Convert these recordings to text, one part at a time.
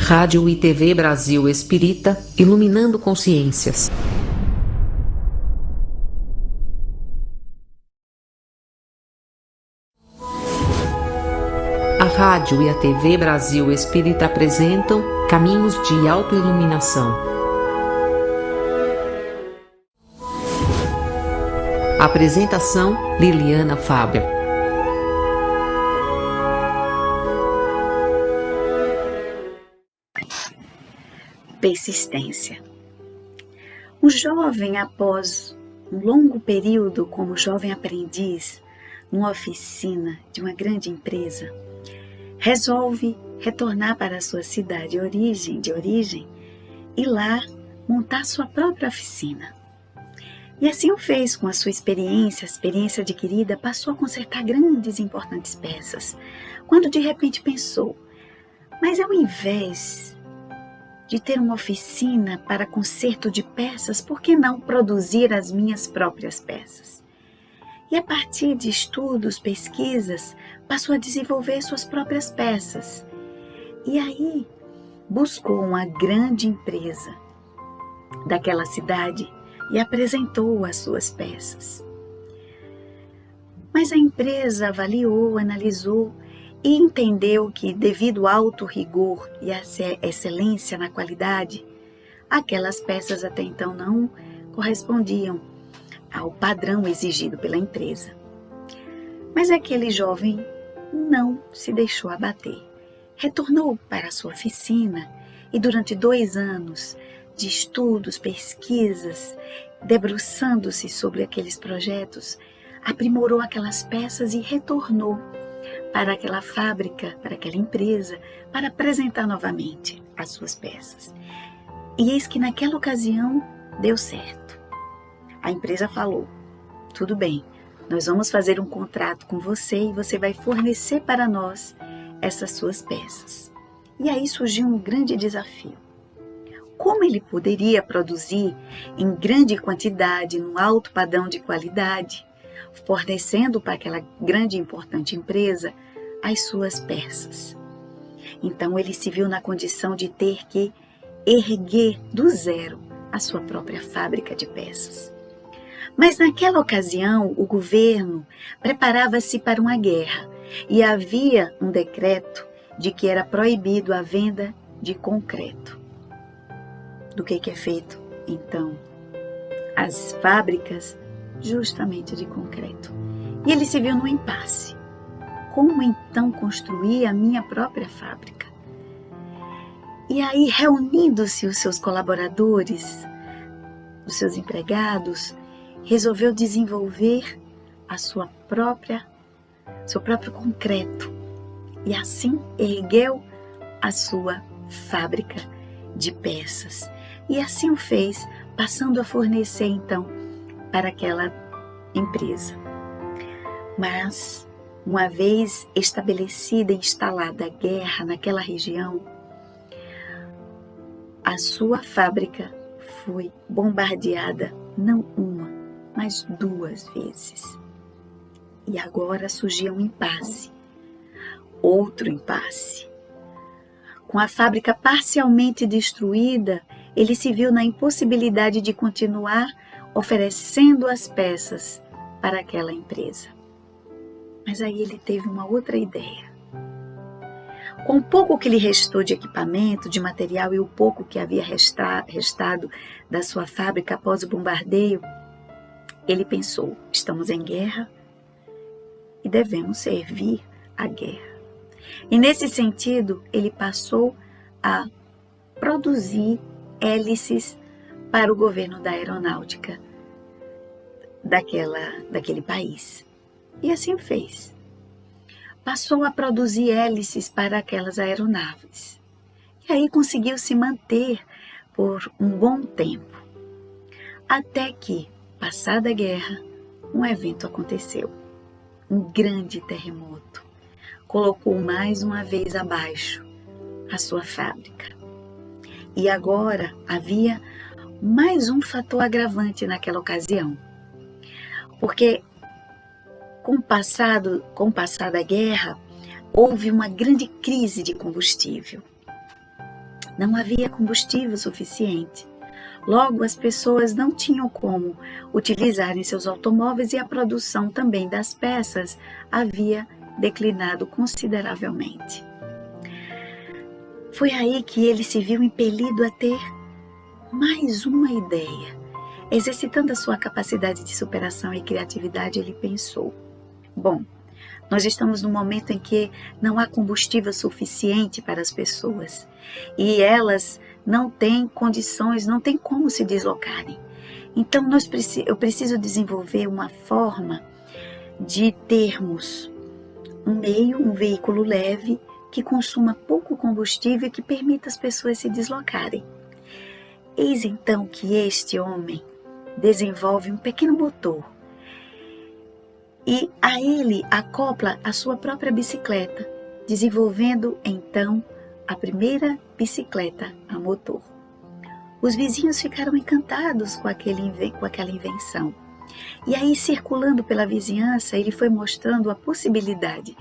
Rádio e TV Brasil Espírita, iluminando consciências. A rádio e a TV Brasil Espírita apresentam Caminhos de Autoiluminação. Apresentação: Liliana Faber. Persistência. Um jovem, após um longo período como jovem aprendiz numa oficina de uma grande empresa, resolve retornar para a sua cidade de origem e lá montar sua própria oficina. E assim o fez com a sua experiência adquirida, passou a consertar grandes e importantes peças, quando de repente pensou, mas ao invés de ter uma oficina para conserto de peças, por que não produzir as minhas próprias peças? E a partir de estudos, pesquisas, passou a desenvolver suas próprias peças. E aí buscou uma grande empresa daquela cidade e apresentou as suas peças. Mas a empresa avaliou, analisou e entendeu que, devido ao alto rigor e à excelência na qualidade, aquelas peças até então não correspondiam ao padrão exigido pela empresa. Mas aquele jovem não se deixou abater. Retornou para a sua oficina e, durante 2 anos de estudos, pesquisas, debruçando-se sobre aqueles projetos, aprimorou aquelas peças e retornou para aquela fábrica, para aquela empresa, para apresentar novamente as suas peças. E eis que naquela ocasião deu certo. A empresa falou, tudo bem, nós vamos fazer um contrato com você e você vai fornecer para nós essas suas peças. E aí surgiu um grande desafio. Como ele poderia produzir em grande quantidade, num alto padrão de qualidade, fornecendo para aquela grande e importante empresa as suas peças? Então ele se viu na condição de ter que erguer do zero a sua própria fábrica de peças. Mas naquela ocasião o governo preparava-se para uma guerra e havia um decreto de que era proibido a venda de concreto. Do que é feito, então? As fábricas justamente de concreto. E ele se viu no impasse. Como então construir a minha própria fábrica? E aí, reunindo-se os seus colaboradores, os seus empregados, resolveu desenvolver seu próprio concreto. E assim ergueu a sua fábrica de peças. E assim o fez, passando a fornecer então para aquela empresa. Mas, uma vez estabelecida e instalada a guerra naquela região, a sua fábrica foi bombardeada não uma, mas 2 vezes. E agora surgia um impasse, outro impasse. Com a fábrica parcialmente destruída, ele se viu na impossibilidade de continuar oferecendo as peças para aquela empresa. Mas aí ele teve uma outra ideia. Com o pouco que lhe restou de equipamento, de material e o pouco que havia restado da sua fábrica após o bombardeio, ele pensou, estamos em guerra e devemos servir a guerra. E nesse sentido, ele passou a produzir hélices para o governo da aeronáutica daquele país. E assim fez. Passou a produzir hélices para aquelas aeronaves. E aí conseguiu se manter por um bom tempo. Até que, passada a guerra, um evento aconteceu. Um grande terremoto colocou mais uma vez abaixo a sua fábrica. E agora havia mais um fator agravante naquela ocasião. Porque com o passar da guerra, houve uma grande crise de combustível. Não havia combustível suficiente. Logo, as pessoas não tinham como utilizarem seus automóveis e a produção também das peças havia declinado consideravelmente. Foi aí que ele se viu impelido a ter mais uma ideia. Exercitando a sua capacidade de superação e criatividade, ele pensou: bom, nós estamos num momento em que não há combustível suficiente para as pessoas e elas não têm condições, não têm como se deslocarem. Então eu preciso desenvolver uma forma de termos um veículo leve que consuma pouco combustível e que permita as pessoas se deslocarem. Eis então que este homem desenvolve um pequeno motor e a ele acopla a sua própria bicicleta, desenvolvendo então a primeira bicicleta a motor. Os vizinhos ficaram encantados com aquela invenção. E aí, circulando pela vizinhança, ele foi mostrando a possibilidade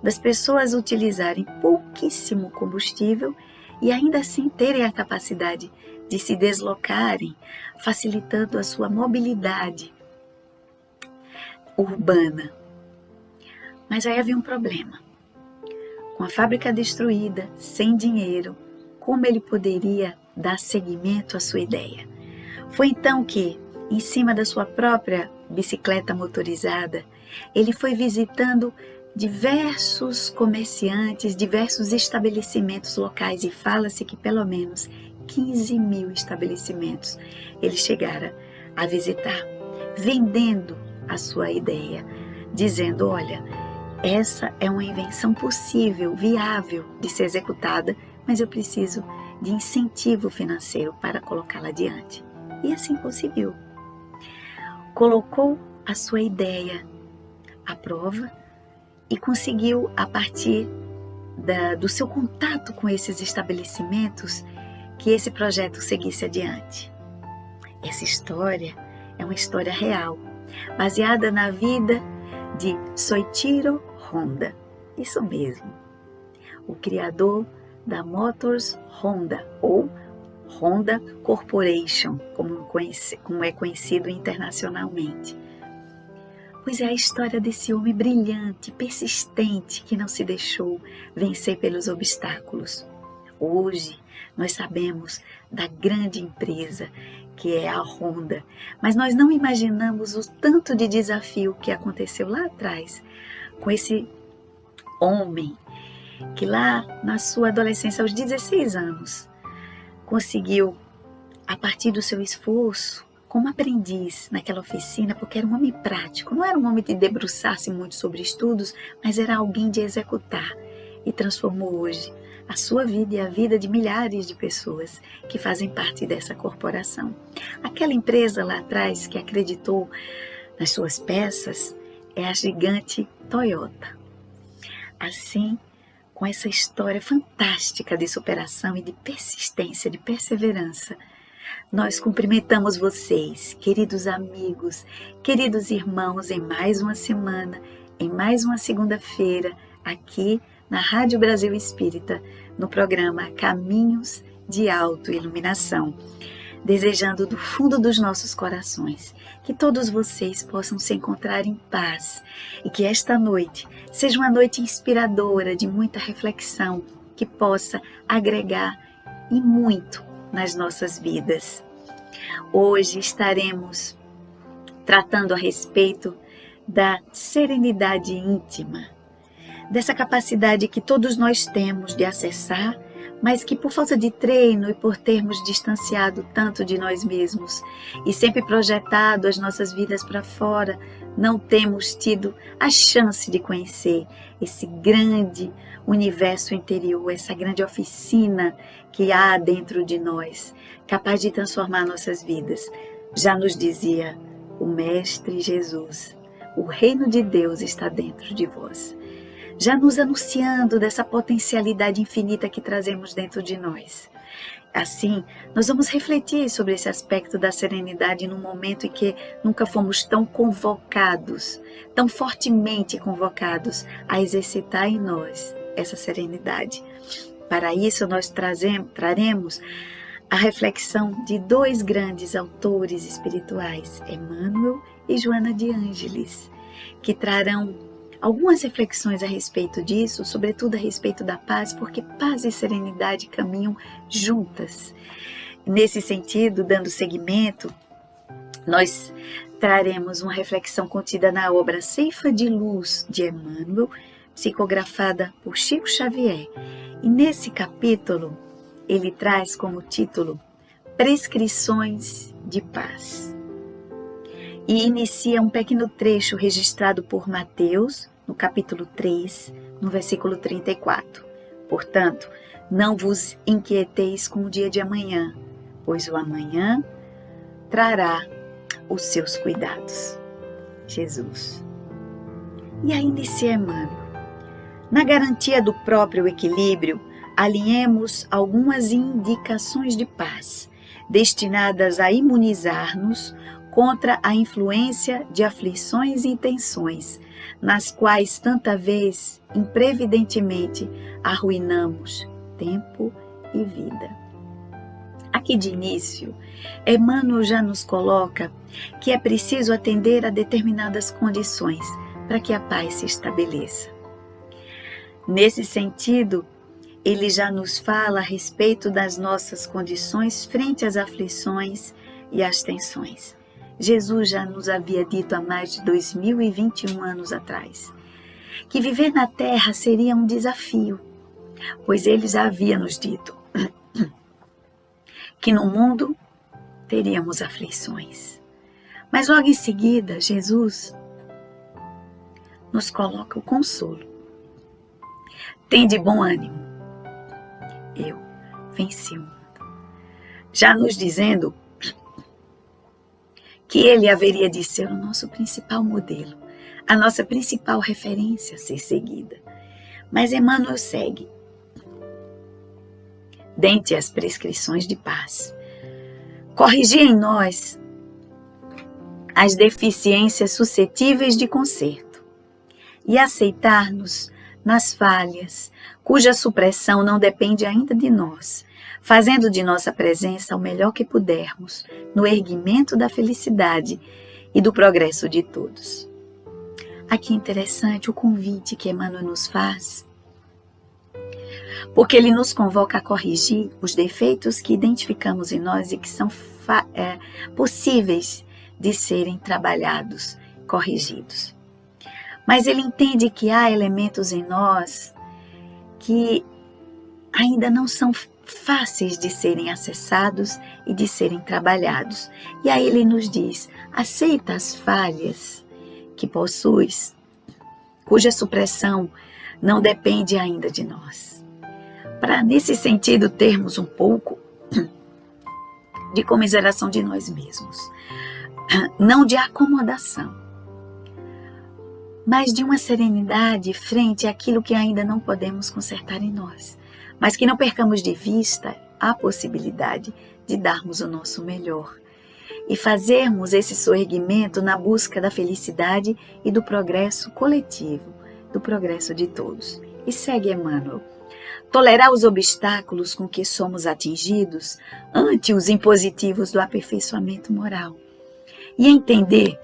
das pessoas utilizarem pouquíssimo combustível e ainda assim terem a capacidade de se deslocarem, facilitando a sua mobilidade urbana. Mas aí havia um problema. Com a fábrica destruída, sem dinheiro, como ele poderia dar seguimento à sua ideia? Foi então que, em cima da sua própria bicicleta motorizada, ele foi visitando diversos comerciantes, diversos estabelecimentos locais, e fala-se que pelo menos 15.000 estabelecimentos ele chegara a visitar, vendendo a sua ideia, dizendo: olha, essa é uma invenção possível, viável de ser executada, mas eu preciso de incentivo financeiro para colocá-la adiante. E assim conseguiu. Colocou a sua ideia à prova e conseguiu, a partir do seu contato com esses estabelecimentos, que esse projeto seguisse adiante. Essa história é uma história real, baseada na vida de Soichiro Honda. Isso mesmo, o criador da Motors Honda, ou Honda Corporation, como é conhecido internacionalmente. Pois é a história desse homem brilhante, persistente, que não se deixou vencer pelos obstáculos. Hoje, nós sabemos da grande empresa que é a Honda, mas nós não imaginamos o tanto de desafio que aconteceu lá atrás com esse homem que lá na sua adolescência, aos 16 anos, conseguiu, a partir do seu esforço, como aprendiz naquela oficina, porque era um homem prático, não era um homem de debruçar-se muito sobre estudos, mas era alguém de executar, e transformou hoje a sua vida e a vida de milhares de pessoas que fazem parte dessa corporação. Aquela empresa lá atrás que acreditou nas suas peças é a gigante Toyota. Assim, com essa história fantástica de superação e de persistência, de perseverança, nós cumprimentamos vocês, queridos amigos, queridos irmãos, em mais uma semana, em mais uma segunda-feira, aqui na Rádio Brasil Espírita, no programa Caminhos de Autoiluminação, desejando do fundo dos nossos corações que todos vocês possam se encontrar em paz e que esta noite seja uma noite inspiradora, de muita reflexão, que possa agregar e muito nas nossas vidas. Hoje estaremos tratando a respeito da serenidade íntima, dessa capacidade que todos nós temos de acessar, mas que por falta de treino e por termos distanciado tanto de nós mesmos e sempre projetado as nossas vidas para fora, não temos tido a chance de conhecer esse grande universo interior, essa grande oficina que há dentro de nós, capaz de transformar nossas vidas. Já nos dizia o Mestre Jesus: o reino de Deus está dentro de vós. Já nos anunciando dessa potencialidade infinita que trazemos dentro de nós. Assim, nós vamos refletir sobre esse aspecto da serenidade num momento em que nunca fomos tão convocados, tão fortemente convocados a exercitar em nós essa serenidade. Para isso, nós traremos a reflexão de dois grandes autores espirituais, Emmanuel e Joana de Ângeles, que trarão algumas reflexões a respeito disso, sobretudo a respeito da paz, porque paz e serenidade caminham juntas. Nesse sentido, dando seguimento, nós traremos uma reflexão contida na obra Ceifa de Luz de Emmanuel, psicografada por Chico Xavier. E nesse capítulo, ele traz como título Prescrições de Paz. E inicia um pequeno trecho registrado por Mateus, no capítulo 3, no versículo 34. Portanto, não vos inquieteis com o dia de amanhã, pois o amanhã trará os seus cuidados. Jesus. E aí inicia Emmanuel. Na garantia do próprio equilíbrio, alinhemos algumas indicações de paz, destinadas a imunizar-nos contra a influência de aflições e tensões, nas quais tanta vez, imprevidentemente, arruinamos tempo e vida. Aqui de início, Emmanuel já nos coloca que é preciso atender a determinadas condições para que a paz se estabeleça. Nesse sentido, ele já nos fala a respeito das nossas condições frente às aflições e às tensões. Jesus já nos havia dito há mais de 2021 anos atrás que viver na Terra seria um desafio, pois ele já havia nos dito que no mundo teríamos aflições. Mas logo em seguida, Jesus nos coloca o consolo. Tende bom ânimo, eu venci o mundo. Já nos dizendo que ele haveria de ser o nosso principal modelo, a nossa principal referência a ser seguida. Mas Emmanuel segue. Dentre as prescrições de paz, corrigir em nós as deficiências suscetíveis de conserto e aceitar-nos nas falhas, cuja supressão não depende ainda de nós, fazendo de nossa presença o melhor que pudermos no erguimento da felicidade e do progresso de todos. Aqui é interessante o convite que Emmanuel nos faz, porque ele nos convoca a corrigir os defeitos que identificamos em nós e que são possíveis de serem trabalhados, corrigidos. Mas ele entende que há elementos em nós que ainda não são fáceis de serem acessados e de serem trabalhados. E aí ele nos diz, aceita as falhas que possuis, cuja supressão não depende ainda de nós. Para, nesse sentido, termos um pouco de comiseração de nós mesmos. Não de acomodação, mas de uma serenidade frente àquilo que ainda não podemos consertar em nós. Mas que não percamos de vista a possibilidade de darmos o nosso melhor e fazermos esse soerguimento na busca da felicidade e do progresso coletivo, do progresso de todos. E segue Emmanuel. Tolerar os obstáculos com que somos atingidos ante os impositivos do aperfeiçoamento moral. E entender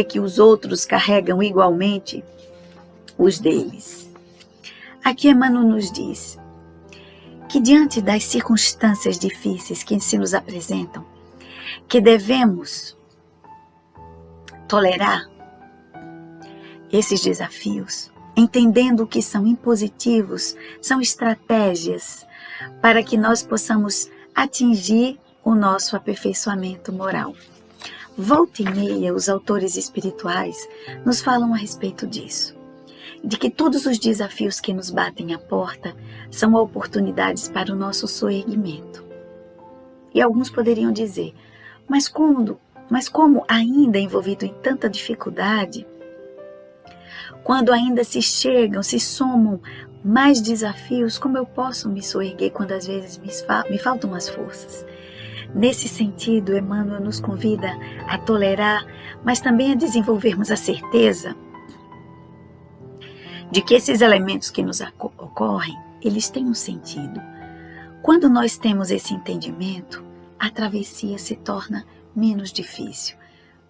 que os outros carregam igualmente os deles. Aqui Emmanuel nos diz que diante das circunstâncias difíceis que se nos apresentam, que devemos tolerar esses desafios, entendendo que são impositivos, são estratégias para que nós possamos atingir o nosso aperfeiçoamento moral. Volta e meia, os autores espirituais nos falam a respeito disso, de que todos os desafios que nos batem à porta são oportunidades para o nosso soerguimento. E alguns poderiam dizer, mas como ainda envolvido em tanta dificuldade, quando ainda se somam mais desafios, como eu posso me soerguer quando às vezes me faltam as forças? Nesse sentido, Emmanuel nos convida a tolerar, mas também a desenvolvermos a certeza de que esses elementos que nos ocorrem, eles têm um sentido. Quando nós temos esse entendimento, a travessia se torna menos difícil,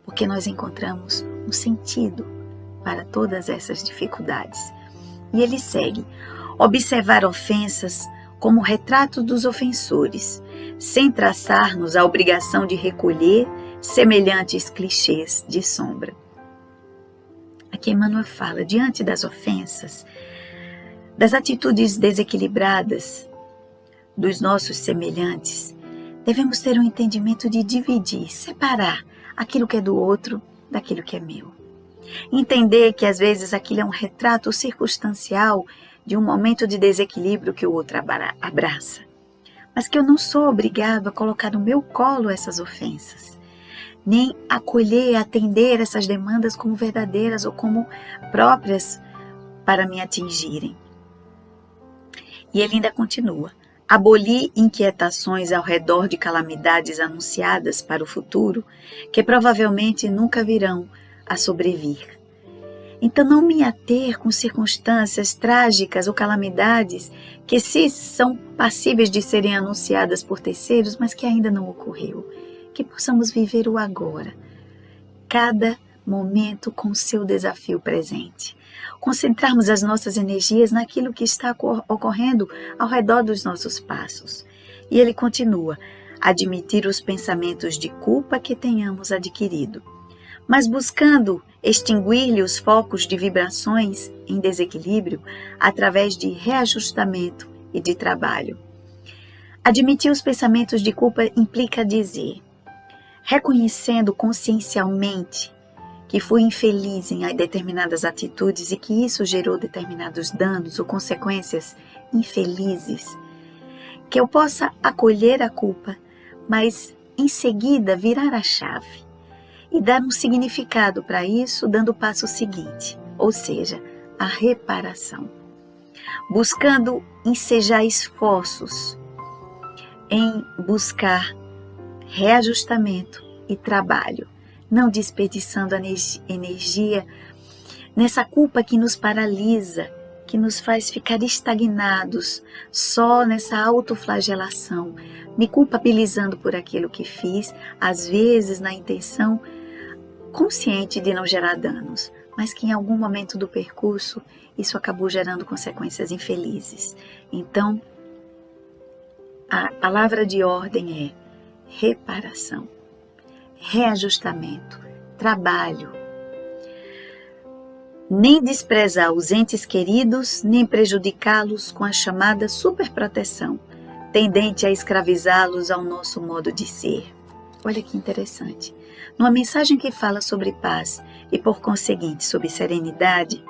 porque nós encontramos um sentido para todas essas dificuldades. E ele segue: observar ofensas como retrato dos ofensores, sem traçar-nos a obrigação de recolher semelhantes clichês de sombra. Aqui Emmanuel fala, diante das ofensas, das atitudes desequilibradas dos nossos semelhantes, devemos ter um entendimento de dividir, separar aquilo que é do outro daquilo que é meu. Entender que às vezes aquilo é um retrato circunstancial de um momento de desequilíbrio que o outro abraça, mas que eu não sou obrigado a colocar no meu colo essas ofensas, nem acolher, atender essas demandas como verdadeiras ou como próprias para me atingirem. E ele ainda continua: abolir inquietações ao redor de calamidades anunciadas para o futuro, que provavelmente nunca virão a sobrevir. Então, não me ater com circunstâncias trágicas ou calamidades que se são passíveis de serem anunciadas por terceiros, mas que ainda não ocorreu. Que possamos viver o agora, cada momento com o seu desafio presente. Concentrarmos as nossas energias naquilo que está ocorrendo ao redor dos nossos passos. E ele continua: admitir os pensamentos de culpa que tenhamos adquirido, mas buscando extinguir-lhe os focos de vibrações em desequilíbrio através de reajustamento e de trabalho. Admitir os pensamentos de culpa implica dizer: reconhecendo consciencialmente que fui infeliz em determinadas atitudes e que isso gerou determinados danos ou consequências infelizes, que eu possa acolher a culpa, mas em seguida virar a chave e dar um significado para isso, dando o passo seguinte, ou seja, a reparação. Buscando ensejar esforços em buscar reajustamento e trabalho, não desperdiçando energia nessa culpa que nos paralisa, que nos faz ficar estagnados só nessa autoflagelação, me culpabilizando por aquilo que fiz, às vezes na intenção consciente de não gerar danos, mas que em algum momento do percurso isso acabou gerando consequências infelizes. Então, a palavra de ordem é reparação, reajustamento, trabalho. Nem desprezar os entes queridos, nem prejudicá-los com a chamada superproteção, tendente a escravizá-los ao nosso modo de ser. Olha que interessante. Numa mensagem que fala sobre paz e, por conseguinte, sobre serenidade,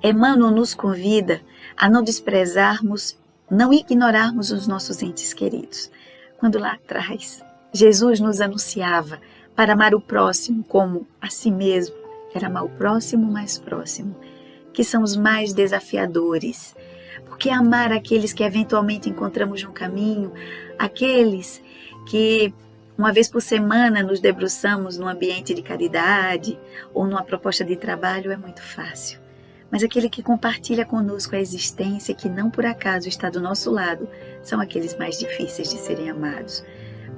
Emmanuel nos convida a não desprezarmos, não ignorarmos os nossos entes queridos. Quando lá atrás Jesus nos anunciava para amar o próximo como a si mesmo, era amar o próximo mais próximo, que são os mais desafiadores, porque amar aqueles que eventualmente encontramos no caminho, aqueles que uma vez por semana nos debruçamos num ambiente de caridade ou numa proposta de trabalho é muito fácil. Mas aquele que compartilha conosco a existência, que não por acaso está do nosso lado, são aqueles mais difíceis de serem amados.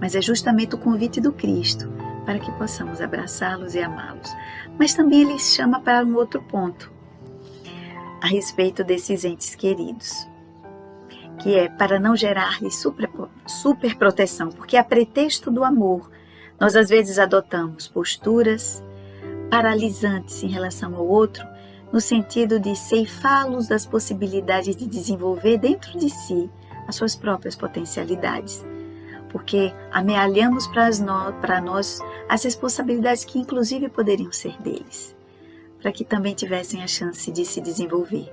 Mas é justamente o convite do Cristo para que possamos abraçá-los e amá-los. Mas também ele chama para um outro ponto a respeito desses entes queridos, que é para não gerar-lhes superproteção, porque a pretexto do amor, nós às vezes adotamos posturas paralisantes em relação ao outro, no sentido de ceifá-los das possibilidades de desenvolver dentro de si as suas próprias potencialidades, porque amealhamos para nós as responsabilidades que inclusive poderiam ser deles, para que também tivessem a chance de se desenvolver.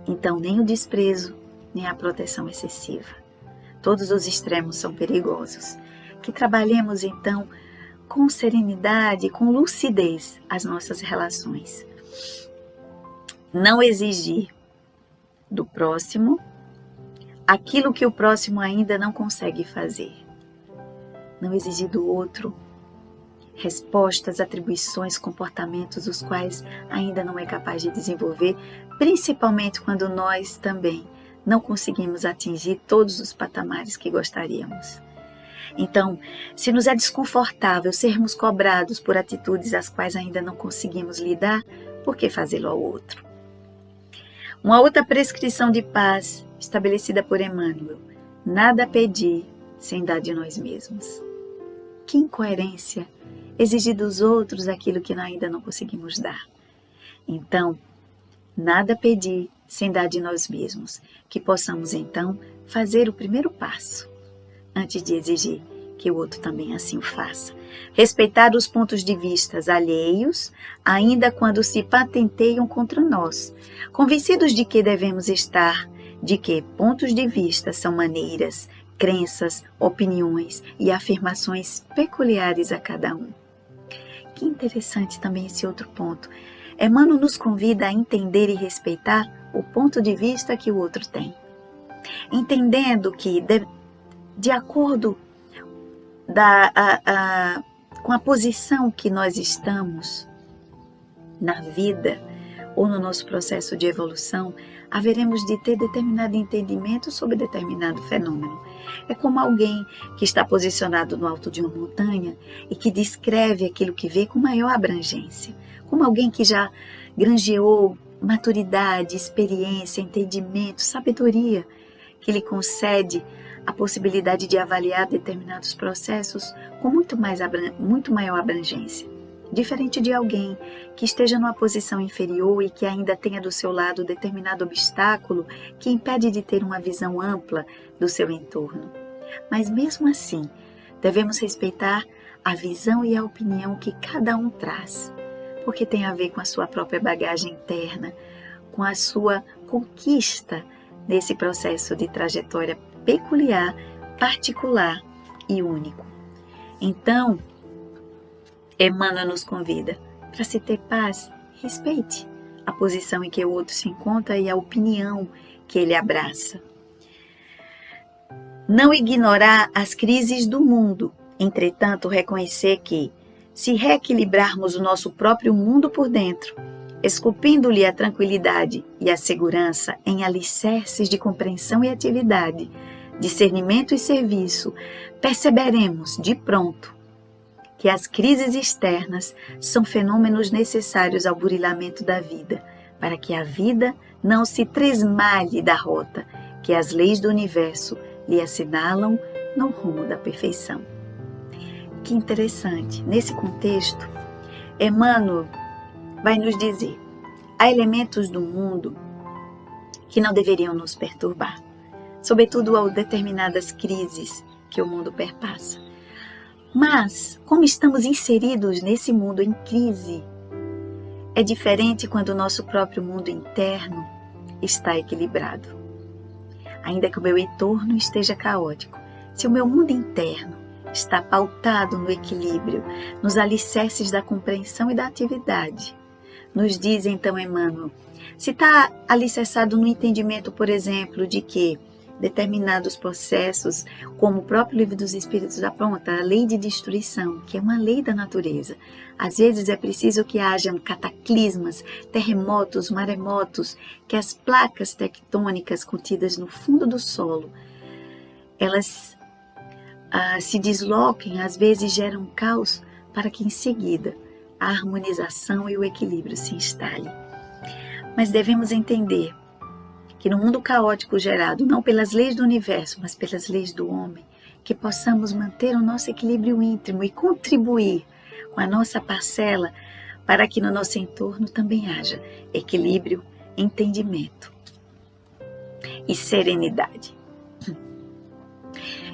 Então, nem o desprezo, nem a proteção excessiva. Todos os extremos são perigosos. Que trabalhemos, então, com serenidade, com lucidez as nossas relações. Não exigir do próximo aquilo que o próximo ainda não consegue fazer. Não exigir do outro respostas, atribuições, comportamentos os quais ainda não é capaz de desenvolver, principalmente quando nós também não conseguimos atingir todos os patamares que gostaríamos. Então, se nos é desconfortável sermos cobrados por atitudes às quais ainda não conseguimos lidar, por que fazê-lo ao outro? Uma outra prescrição de paz estabelecida por Emmanuel: nada pedir sem dar de nós mesmos. Que incoerência exigir dos outros aquilo que ainda não conseguimos dar. Então, nada pedir sem dar de nós mesmos, que possamos então fazer o primeiro passo, antes de exigir que o outro também assim o faça. Respeitar os pontos de vista alheios, ainda quando se patenteiam contra nós, convencidos de que devemos estar, de que pontos de vista são maneiras, crenças, opiniões e afirmações peculiares a cada um. Que interessante também esse outro ponto. Emmanuel nos convida a entender e respeitar o ponto de vista que o outro tem. Entendendo que, de acordo com a posição que nós estamos na vida ou no nosso processo de evolução, haveremos de ter determinado entendimento sobre determinado fenômeno. É como alguém que está posicionado no alto de uma montanha e que descreve aquilo que vê com maior abrangência. Como alguém que já granjeou maturidade, experiência, entendimento, sabedoria, que lhe concede a possibilidade de avaliar determinados processos com muito maior abrangência. Diferente de alguém que esteja numa posição inferior e que ainda tenha do seu lado determinado obstáculo que impede de ter uma visão ampla do seu entorno. Mas mesmo assim, devemos respeitar a visão e a opinião que cada um traz, porque tem a ver com a sua própria bagagem interna, com a sua conquista nesse processo de trajetória peculiar, particular e único. Então, Emmanuel nos convida, para se ter paz, respeite a posição em que o outro se encontra e a opinião que ele abraça. Não ignorar as crises do mundo, entretanto reconhecer que, se reequilibrarmos o nosso próprio mundo por dentro, esculpindo-lhe a tranquilidade e a segurança em alicerces de compreensão e atividade, discernimento e serviço, perceberemos de pronto que as crises externas são fenômenos necessários ao burilamento da vida, para que a vida não se tresmalhe da rota que as leis do universo lhe assinalam no rumo da perfeição. Que interessante! Nesse contexto, Emmanuel vai nos dizer: há elementos do mundo que não deveriam nos perturbar, sobretudo ao determinadas crises que o mundo perpassa. Mas, como estamos inseridos nesse mundo em crise, é diferente quando o nosso próprio mundo interno está equilibrado. Ainda que o meu entorno esteja caótico, se o meu mundo interno está pautado no equilíbrio, nos alicerces da compreensão e da atividade, nos diz então Emmanuel, se está alicerçado no entendimento, por exemplo, de que determinados processos, como o próprio Livro dos Espíritos aponta, a lei de destruição, que é uma lei da natureza. Às vezes é preciso que hajam cataclismas, terremotos, maremotos, que as placas tectônicas contidas no fundo do solo, elas se desloquem, às vezes geram caos, para que em seguida a harmonização e o equilíbrio se instalem. Mas devemos entender que no mundo caótico gerado, não pelas leis do universo, mas pelas leis do homem, que possamos manter o nosso equilíbrio íntimo e contribuir com a nossa parcela para que no nosso entorno também haja equilíbrio, entendimento e serenidade.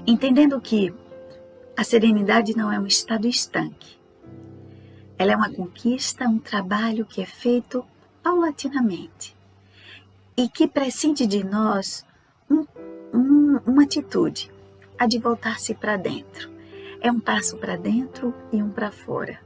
Entendendo que a serenidade não é um estado estanque, ela é uma conquista, um trabalho que é feito paulatinamente e que prescinde de nós uma atitude, a de voltar-se para dentro. É um passo para dentro e um para fora.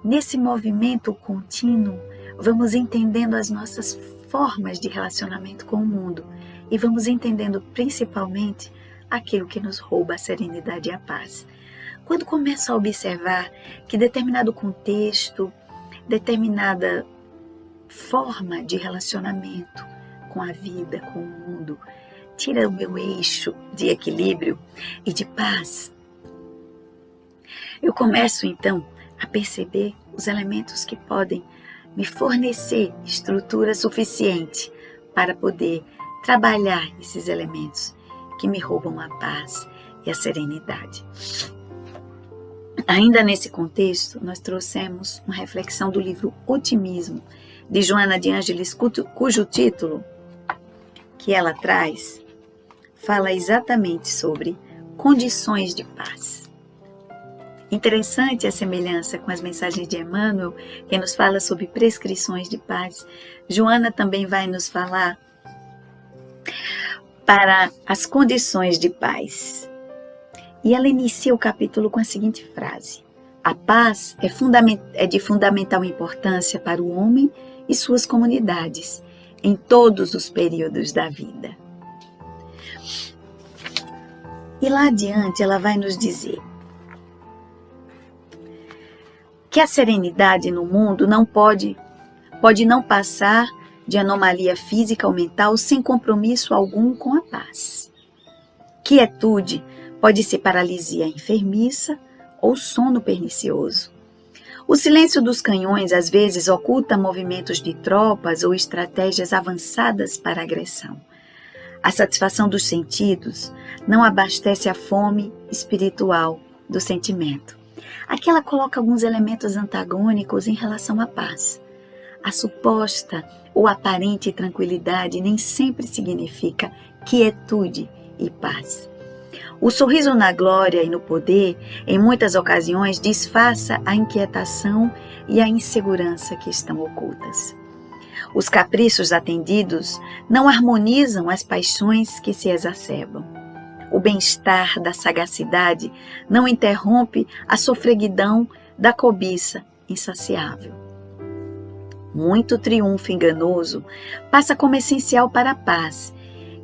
Nesse movimento contínuo, vamos entendendo as nossas formas de relacionamento com o mundo e vamos entendendo principalmente aquilo que nos rouba a serenidade e a paz. Quando começo a observar que determinado contexto, determinada forma de relacionamento com a vida, com o mundo, tira o meu eixo de equilíbrio e de paz, eu começo então a perceber os elementos que podem me fornecer estrutura suficiente para poder trabalhar esses elementos que me roubam a paz e a serenidade. Ainda nesse contexto, nós trouxemos uma reflexão do livro Otimismo, de Joana de Ângeles, cujo título que ela traz fala exatamente sobre condições de paz. Interessante a semelhança com as mensagens de Emmanuel, que nos fala sobre prescrições de paz. Joana também vai nos falar para as condições de paz. E ela inicia o capítulo com a seguinte frase: a paz é de fundamental importância para o homem e suas comunidades, em todos os períodos da vida. E lá adiante ela vai nos dizer que a serenidade no mundo não pode não passar de anomalia física ou mental sem compromisso algum com a paz. Quietude pode ser paralisia enfermiça ou sono pernicioso. O silêncio dos canhões às vezes oculta movimentos de tropas ou estratégias avançadas para agressão. A satisfação dos sentidos não abastece a fome espiritual do sentimento. Aqui ela coloca alguns elementos antagônicos em relação à paz. A suposta ou aparente tranquilidade nem sempre significa quietude e paz. O sorriso na glória e no poder, em muitas ocasiões, disfarça a inquietação e a insegurança que estão ocultas. Os caprichos atendidos não harmonizam as paixões que se exacerbam. O bem-estar da sagacidade não interrompe a sofreguidão da cobiça insaciável. Muito triunfo enganoso passa como essencial para a paz,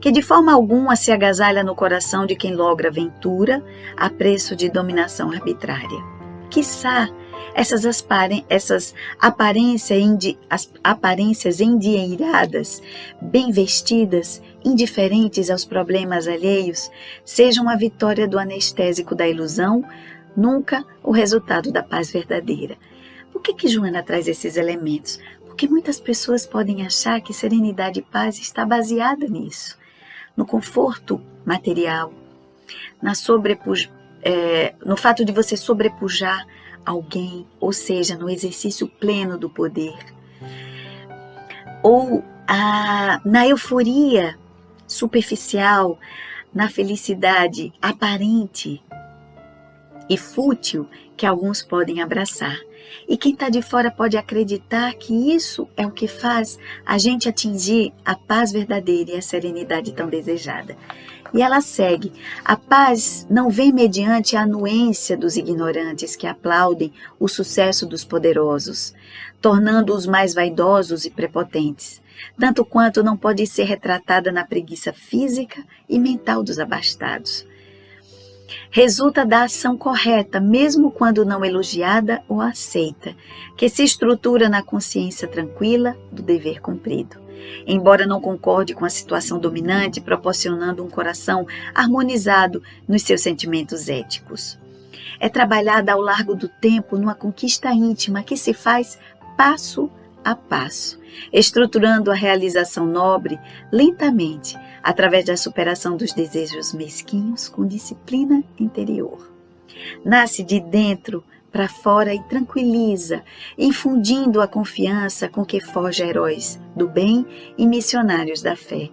que de forma alguma se agasalha no coração de quem logra ventura a preço de dominação arbitrária. Quiçá essas aparências endinheiradas, bem vestidas, indiferentes aos problemas alheios, sejam a vitória do anestésico da ilusão, nunca o resultado da paz verdadeira. Por que Joana traz esses elementos? Porque muitas pessoas podem achar que serenidade e paz está baseada nisso, no conforto material, no fato de você sobrepujar alguém, ou seja, no exercício pleno do poder, ou na euforia superficial, na felicidade aparente e fútil que alguns podem abraçar. E quem está de fora pode acreditar que isso é o que faz a gente atingir a paz verdadeira e a serenidade tão desejada. E ela segue: a paz não vem mediante a anuência dos ignorantes que aplaudem o sucesso dos poderosos, tornando-os mais vaidosos e prepotentes, tanto quanto não pode ser retratada na preguiça física e mental dos abastados. Resulta da ação correta, mesmo quando não elogiada ou aceita, que se estrutura na consciência tranquila do dever cumprido. Embora não concorde com a situação dominante, proporcionando um coração harmonizado nos seus sentimentos éticos. É trabalhada ao largo do tempo numa conquista íntima que se faz passo a passo, estruturando a realização nobre lentamente, através da superação dos desejos mesquinhos com disciplina interior. Nasce de dentro para fora e tranquiliza, infundindo a confiança com que forja heróis do bem e missionários da fé.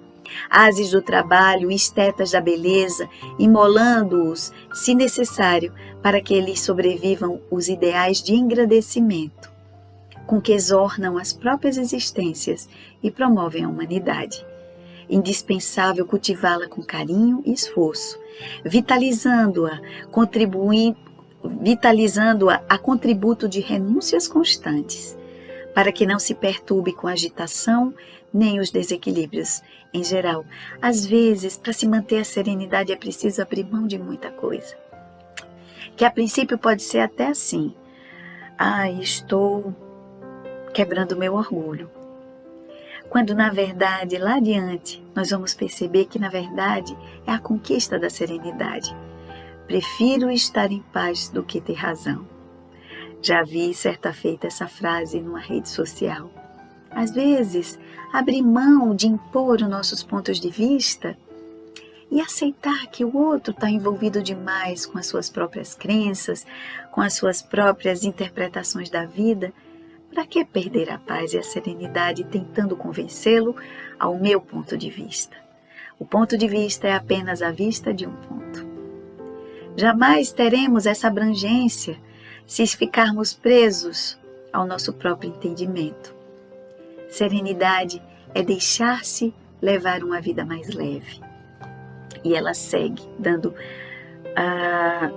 Ases do trabalho e estetas da beleza, imolando-os, se necessário, para que eles sobrevivam os ideais de engrandecimento, com que exornam as próprias existências e promovem a humanidade. Indispensável cultivá-la com carinho e esforço, vitalizando-a a contributo de renúncias constantes, para que não se perturbe com a agitação nem os desequilíbrios em geral. Às vezes, para se manter a serenidade é preciso abrir mão de muita coisa. que a princípio pode ser até assim: estou quebrando meu orgulho. Quando na verdade, lá adiante, nós vamos perceber que na verdade é a conquista da serenidade. Prefiro estar em paz do que ter razão. Já vi certa feita essa frase numa rede social. Às vezes, abrir mão de impor os nossos pontos de vista e aceitar que o outro está envolvido demais com as suas próprias crenças, com as suas próprias interpretações da vida. Para que perder a paz e a serenidade tentando convencê-lo ao meu ponto de vista? O ponto de vista é apenas a vista de um ponto. Jamais teremos essa abrangência se ficarmos presos ao nosso próprio entendimento. Serenidade é deixar-se levar uma vida mais leve. E ela segue, dando,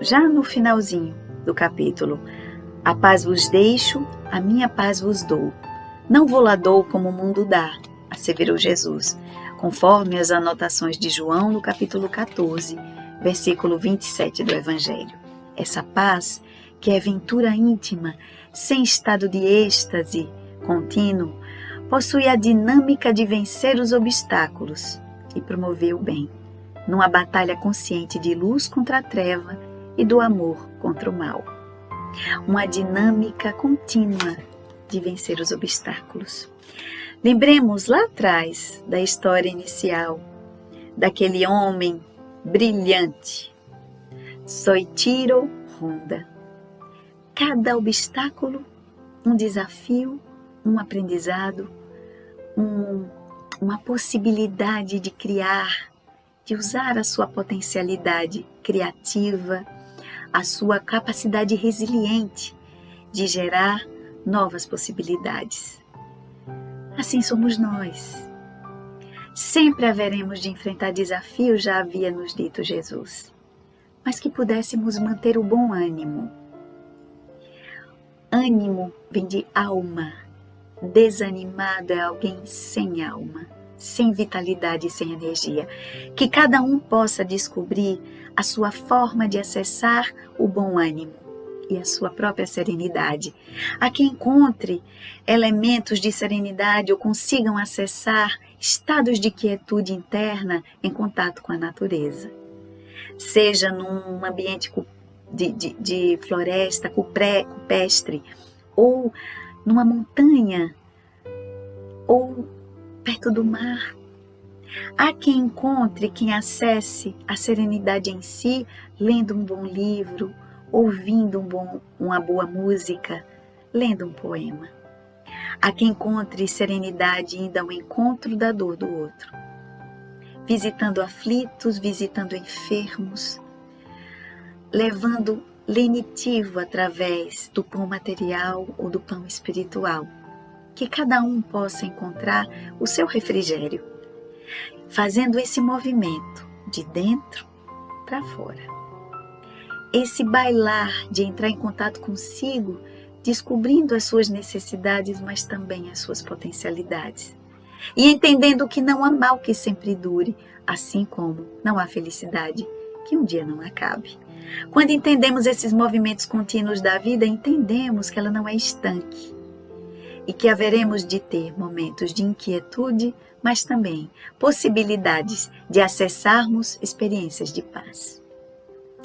já no finalzinho do capítulo: a paz vos deixo, a minha paz vos dou. Não vou lá dou como o mundo dá, asseverou Jesus, conforme as anotações de João no capítulo 14, versículo 27 do Evangelho. Essa paz, que é ventura íntima, sem estado de êxtase contínuo, possui a dinâmica de vencer os obstáculos e promover o bem, numa batalha consciente de luz contra a treva e do amor contra o mal. Uma dinâmica contínua de vencer os obstáculos. Lembremos lá atrás da história inicial, daquele homem brilhante, Soichiro Honda. Cada obstáculo, um desafio, um aprendizado, uma possibilidade de criar, de usar a sua potencialidade criativa, a sua capacidade resiliente de gerar novas possibilidades. Assim somos nós. Sempre haveremos de enfrentar desafios, já havia nos dito Jesus, mas que pudéssemos manter o bom ânimo. Ânimo vem de alma. Desanimado é alguém sem alma, sem vitalidade e sem energia. Que cada um possa descobrir a sua forma de acessar o bom ânimo e a sua própria serenidade. A que encontre elementos de serenidade ou consigam acessar estados de quietude interna em contato com a natureza. Seja num ambiente de floresta rupestre, ou numa montanha, ou perto do mar. Há quem encontre, quem acesse a serenidade em si, lendo um bom livro, ouvindo uma boa música, lendo um poema. Há quem encontre serenidade indo ao encontro da dor do outro, visitando aflitos, visitando enfermos, levando lenitivo através do pão material ou do pão espiritual, que cada um possa encontrar o seu refrigério, fazendo esse movimento de dentro para fora. Esse bailar de entrar em contato consigo, descobrindo as suas necessidades, mas também as suas potencialidades. E entendendo que não há mal que sempre dure, assim como não há felicidade que um dia não acabe. Quando entendemos esses movimentos contínuos da vida, entendemos que ela não é estanque e que haveremos de ter momentos de inquietude, mas também possibilidades de acessarmos experiências de paz.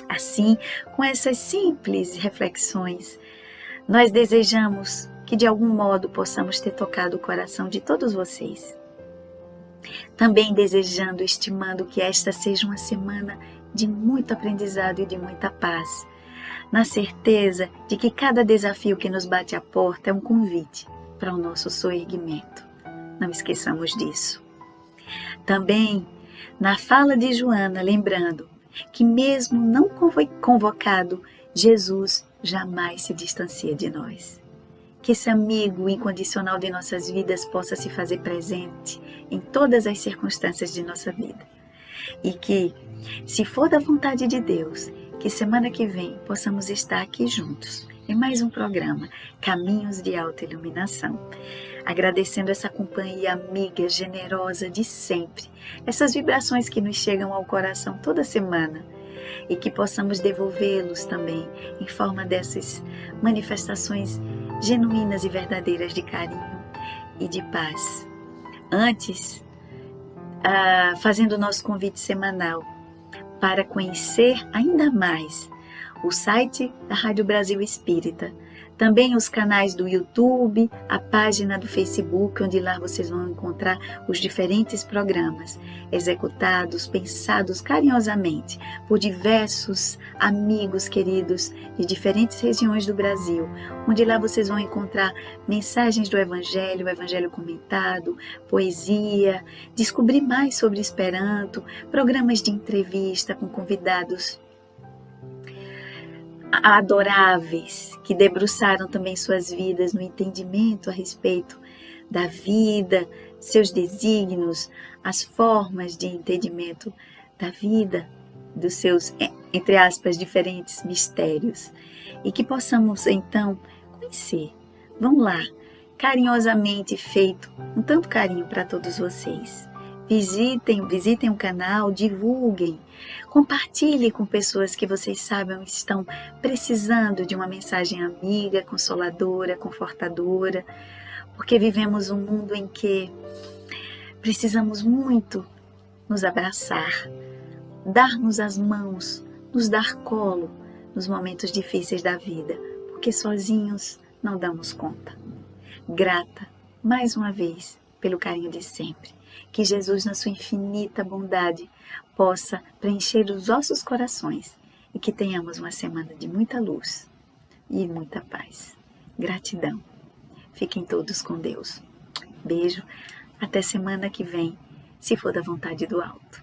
Assim, com essas simples reflexões, nós desejamos que de algum modo possamos ter tocado o coração de todos vocês. Também desejando, estimando que esta seja uma semana de muito aprendizado e de muita paz, na certeza de que cada desafio que nos bate à porta é um convite para o nosso soerguimento. Não esqueçamos disso. Também, na fala de Joana, lembrando que mesmo não convocado, Jesus jamais se distancia de nós. Que esse amigo incondicional de nossas vidas possa se fazer presente em todas as circunstâncias de nossa vida. E que, se for da vontade de Deus, que semana que vem possamos estar aqui juntos em mais um programa Caminhos de Autoiluminação. Agradecendo essa companhia amiga, generosa de sempre, essas vibrações que nos chegam ao coração toda semana, e que possamos devolvê-los também em forma dessas manifestações genuínas e verdadeiras de carinho e de paz. Antes, fazendo o nosso convite semanal para conhecer ainda mais o site da Rádio Brasil Espírita, também os canais do YouTube, a página do Facebook, onde lá vocês vão encontrar os diferentes programas executados, pensados carinhosamente por diversos amigos queridos de diferentes regiões do Brasil, onde lá vocês vão encontrar mensagens do Evangelho, o Evangelho comentado, poesia, descobrir mais sobre Esperanto, programas de entrevista com convidados adoráveis, que debruçaram também suas vidas no entendimento a respeito da vida, seus desígnios, as formas de entendimento da vida, dos seus, entre aspas, diferentes mistérios. E que possamos, então, conhecer. Vamos lá, carinhosamente feito, um tanto carinho para todos vocês. Visitem o canal, divulguem, compartilhem com pessoas que vocês sabem estão precisando de uma mensagem amiga, consoladora, confortadora, porque vivemos um mundo em que precisamos muito nos abraçar, darmos as mãos, nos dar colo nos momentos difíceis da vida, porque sozinhos não damos conta. Grata, mais uma vez, pelo carinho de sempre. Que Jesus, na sua infinita bondade, possa preencher os nossos corações e que tenhamos uma semana de muita luz e muita paz. Gratidão. Fiquem todos com Deus. Beijo. Até semana que vem, se for da vontade do alto.